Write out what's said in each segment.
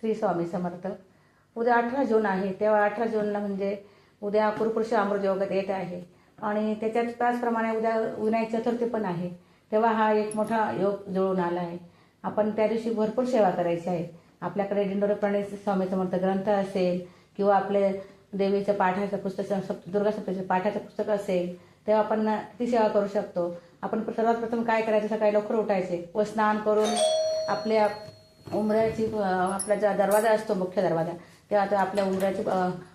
श्री स्वामी समर्थ. उद्या 18 जून आहे, तेव्हा 18 जूनला म्हणजे उद्या कुरुपुरुष अमृत योगात येत आहे आणि त्याच्यात त्याचप्रमाणे उद्या विनायक चतुर्थी पण आहे. तेव्हा हा एक मोठा योग जुळून आला आहे. आपण त्या दिवशी भरपूर सेवा करायची आहे. आपल्याकडे दिंडोरी प्रणित स्वामी समर्थ ग्रंथ असेल किंवा आपले देवीचं पाठाचं पुस्तक दुर्गा सप्तशती पाठाचं पुस्तक असेल तेव्हा आपण ती सेवा करू शकतो. आपण सर्वात प्रथम काय करायचं, सकाळी लवकर उठायचे व स्नान करून आपल्या उंबऱ्याची आपला जो दरवाजा असतो मुख्य दरवाजा तेव्हा आपल्या उंबऱ्याची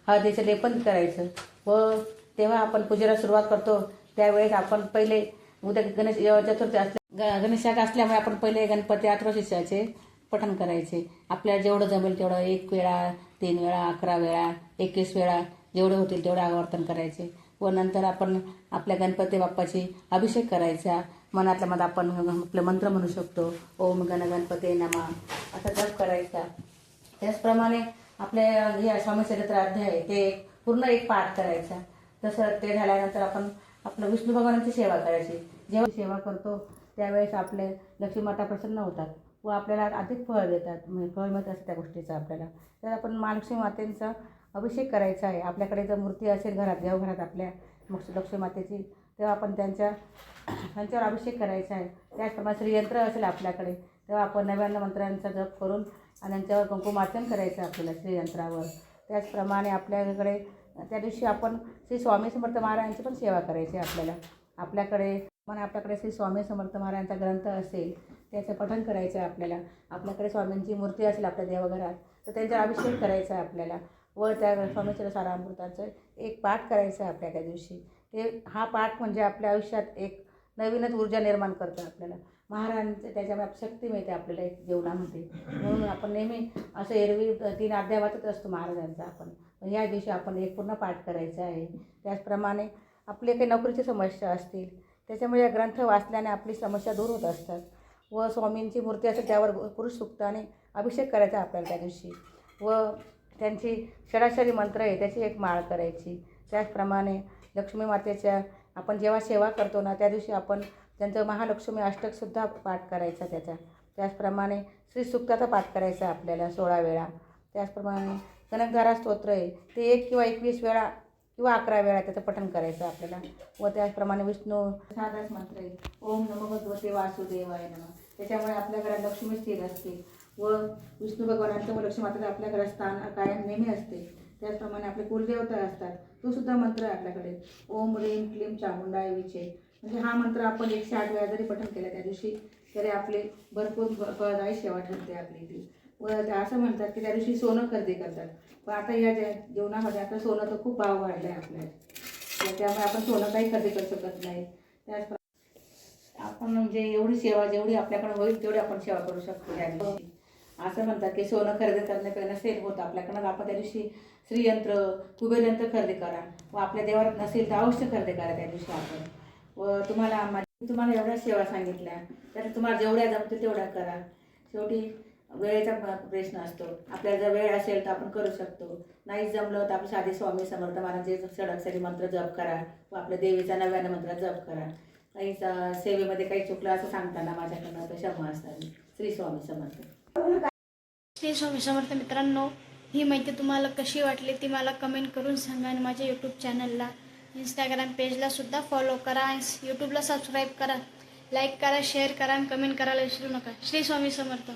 हळदीचं लेपन करायचं व तेव्हा आपण पूजेला सुरुवात करतो. त्यावेळेस आपण पहिले उद्या गणेश चतुर्थी गणेशात असल्यामुळे आपण पहिले गणपती अथर्वशीर्षाचे पठण करायचे. आपल्याला जेवढं जमेल तेवढं 1 वेळा, 3 वेळा, 11 वेळा, 21 वेळा जेवढे होतील तेवढे आवर्तन करायचे व नंतर आपण आपल्या गणपती बाप्पाची अभिषेक करायचा. मनातल्या मनात आपण आपले मंत्र म्हणू शकतो. ओम गण गणपती नमः असा जप करायचा. त्याचप्रमाणे आपल्या हे स्वामी चरित्र अध्याय ते पूर्ण एक पाठ करायचा. तसं ते झाल्यानंतर आपण आपलं विष्णू भगवानांची सेवा करायची. जेव्हा सेवा करतो त्यावेळेस आपले लक्ष्मी माता प्रसन्न होतात व आपल्याला अधिक फळ देतात. फळ मिळत असतं त्या गोष्टीचं आपल्याला. तर आपण महालक्ष्मी मातेचा अभिषेक करायचा आहे. आपल्याकडे जर मूर्ती असेल घरात, देवघरात आपल्या लक्ष्मी मातेची, तेव्हा आपण त्यांच्यावर अभिषेक करायचा आहे. त्याचप्रमाणे श्रीयंत्र असेल आपल्याकडे तेव्हा आपण 99 मंत्रांचा जप करून आणि त्यांच्यावर कुंकुमार्चन करायचं आपल्याला श्रीयंत्रावर. त्याचप्रमाणे आपल्याकडे त्या दिवशी आपण श्री स्वामी समर्थ महाराजांची पण सेवा करायची आपल्याला. आपल्याकडे श्री स्वामी समर्थ महाराजांचा ग्रंथ असेल त्याचं पठण करायचं आहे आपल्याला. आपल्याकडे स्वामींची मूर्ती असेल आपल्या देवघरात तर त्यांच्यावर अभिषेक करायचा आहे आपल्याला व त्या स्वामीच्या सारामृताचं एक पाठ करायचं आहे आपल्या त्या दिवशी. हा पाठ म्हणजे आपल्या आयुष्यात एक नवीनच ऊर्जा निर्माण करतं आपल्याला. महाराजांचं त्याच्यामुळे शक्ती मिळते आपल्याला एक जीवनामध्ये. म्हणून आपण नेहमी असं एरवी 3 अध्याय वाचत असतो महाराजांचा आपण, पण या दिवशी आपण एक पूर्ण पाठ करायचा आहे. त्याचप्रमाणे आपले काही नोकरीची समस्या असतील त्याच्यामुळे ग्रंथ वाचल्याने आपली समस्या दूर होत असतात व स्वामींची मूर्ती असेल त्यावर पुरुष सूक्ताने अभिषेक करायचा आपल्याला त्या दिवशी व त्यांची षडाक्षरी मंत्र आहे त्याची एक माळ करायची. त्याचप्रमाणे लक्ष्मी मातेच्या आपण जेव्हा सेवा करतो ना त्या दिवशी आपण त्यांचं महालक्ष्मी अष्टकसुद्धा पाठ करायचा त्याचप्रमाणे श्री सूक्ताचा पाठ करायचा आपल्याला 16 वेळा. त्याचप्रमाणे कनकधारा स्तोत्र आहे ते 1 किंवा 21 वेळा किंवा 11 वेळा त्याचं पठण करायचं आपल्याला व त्याचप्रमाणे विष्णू सहस्रनाम मंत्र आहे ओम नमो भगवते वासुदेवाय नमः. त्याच्यामुळे आपल्या घरात लक्ष्मी स्थिर असते व विष्णू भगवानांचं व लक्ष्मी मातेचं आपल्या घरात स्थान कायम नेहमी असते. त्याचप्रमाणे आपले कुलदेवता असतात तो सुद्धा मंत्र आहे आपल्याकडे ओम ह्रीं क्लीं चामुंडाय विचे. म्हणजे हा मंत्र आपण 108 वेळा जरी पठण केला त्या दिवशी तरी आपले भरपूर फळदायी सेवा ठरते आपली ती. व असं म्हणतात की त्या दिवशी सोनं खरेदी करतात. पण आता या जीवनामध्ये आता सोनं तर खूप भाव वाढला आहे आपल्याला, त्यामुळे आपण सोनं काही खरेदी करू शकत नाही. त्याचप्रमाणे आपण म्हणजे एवढी सेवा जेवढी आपल्याकडे होईल तेवढी आपण सेवा करू शकतो त्या दिवशी. असं म्हणतात की सोनं खरेदी करण्यापेक्षा नसेल होत आपल्याकडं आपण त्या दिवशी श्रीयंत्र कुबेर यंत्र खरेदी करा व आपल्या देवात नसेल तर अवश्य खरेदी करा त्या दिवशी आपण. व तुम्हाला एवढ्या सेवा सांगितल्या तर तुम्हाला जेवढ्या जमतील तेवढ्या करा. शेवटी वेळेचा प्रश्न असतो. आपल्याला जर वेळ असेल तर आपण करू शकतो, नाही जमलं तर आपले साधे स्वामी समर्थ महाराजांचे षडाक्षरी मंत्र जप करा व आपल्या देवीचा 99 मंत्र जप करा. काही सेवेमध्ये काही चुकलं असं सांगताना माझ्याकडनं तर क्षमा असतात. श्री स्वामी समर्थ. श्री स्वामी समर्थ. मित्रांनो, ही माहिती तुम्हाला कशी वाटली ती मला कमेंट करून सांगा आणि माझ्या यूट्यूब चॅनलला इंस्टाग्राम पेजला सुद्धा फॉलो करा आणि यूट्यूबला सबस्क्राईब करा, लाईक करा, शेअर करा आणि कमेंट करायला विसरू नका. श्री स्वामी समर्थ.